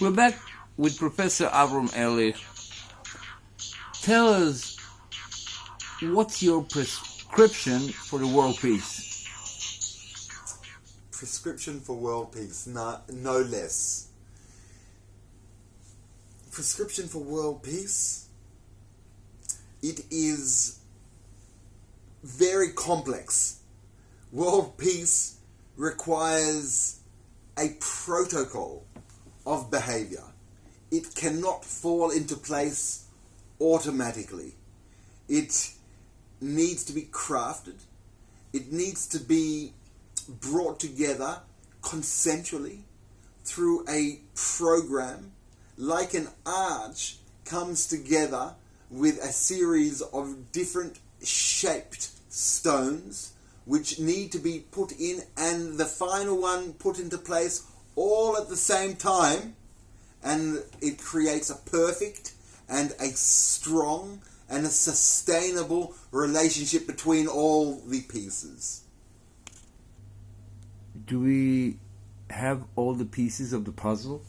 We're back with Professor Avram Ehrlich. Tell us, what's your prescription for the world peace? Prescription for world peace, no less. Prescription for world peace? It is very complex. World peace requires a protocol of behavior. It cannot fall into place automatically. It needs to be crafted. It needs to be brought together consensually through a program, like an arch comes together with a series of different shaped stones which need to be put in, and the final one put into place all at the same time, and it creates a perfect and a strong and a sustainable relationship between all the pieces. Do we have all the pieces of the puzzle?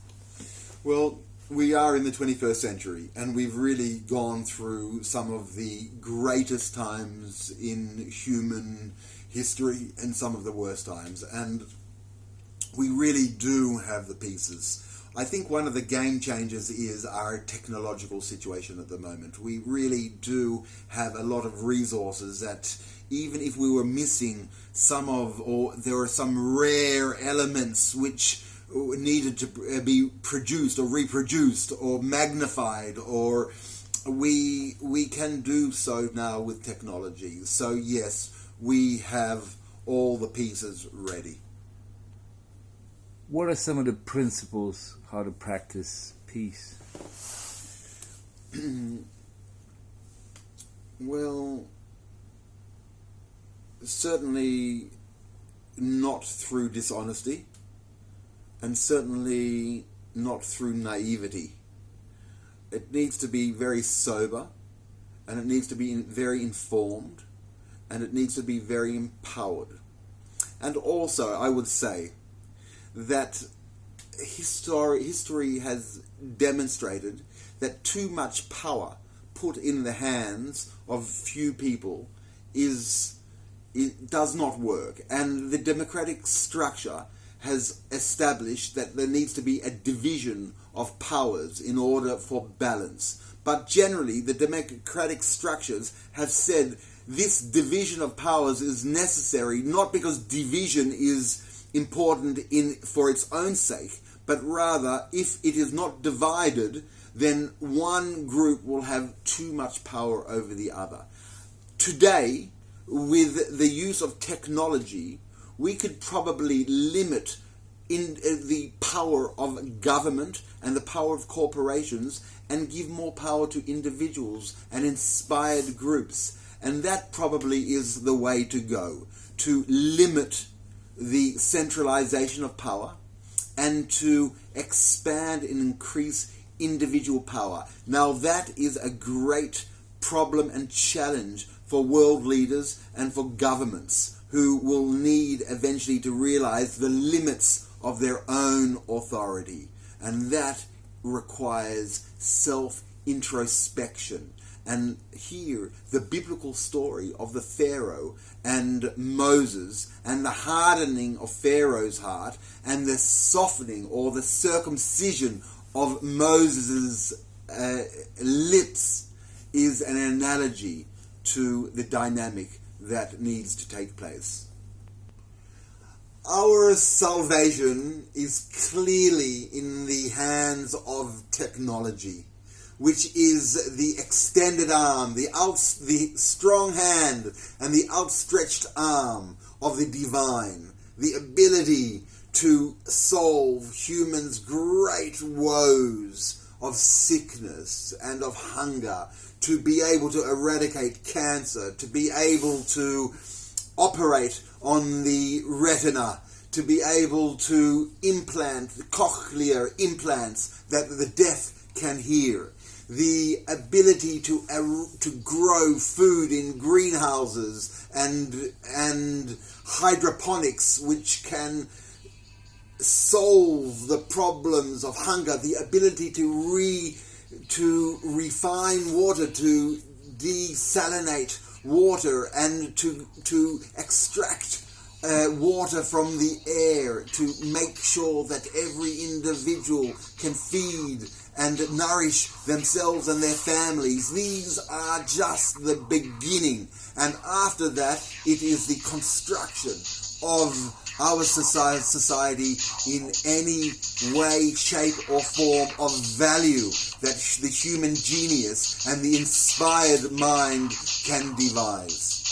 Well, we are in the 21st century, and we've really gone through some of the greatest times in human history and some of the worst times, and we really do have the pieces. I think one of the game changers is our technological situation at the moment. We really do have a lot of resources that, even if we were missing some of, or there are some rare elements which needed to be produced or reproduced or magnified, or we can do so now with technology. So yes, we have all the pieces ready. What are some of the principles how to practice peace? Well, certainly not through dishonesty, and certainly not through naivety. It needs to be very sober, and it needs to be very informed, and it needs to be very empowered. And also, I would say that history has demonstrated that too much power put in the hands of few people does not work, and the democratic structure has established that there needs to be a division of powers in order for balance. But generally, the democratic structures have said this division of powers is necessary, not because division is important for its own sake, but rather, if it is not divided, then one group will have too much power over the other. Today, with the use of technology, we could probably limit in the power of government and the power of corporations, and give more power to individuals and inspired groups. And that probably is the way to go, to limit the centralization of power and to expand and increase individual power. Now that is a great problem and challenge for world leaders and for governments, who will need eventually to realize the limits of their own authority. And that requires self-introspection. And here, the biblical story of the Pharaoh and Moses, and the hardening of Pharaoh's heart, and the softening or the circumcision of Moses' lips, is an analogy to the dynamic that needs to take place. Our salvation is clearly in the hands of technology, which is the extended arm, the strong hand and the outstretched arm of the divine, the ability to solve humans' great woes of sickness and of hunger, to be able to eradicate cancer, to be able to operate on the retina, to be able to implant cochlear implants that the deaf can hear, the ability to grow food in greenhouses and hydroponics, which can solve the problems of hunger, the ability to refine water, to desalinate water, and to extract water from the air, to make sure that every individual can feed and nourish themselves and their families. These are just the beginning. And after that, it is the construction of our society in any way, shape or form of value that the human genius and the inspired mind can devise.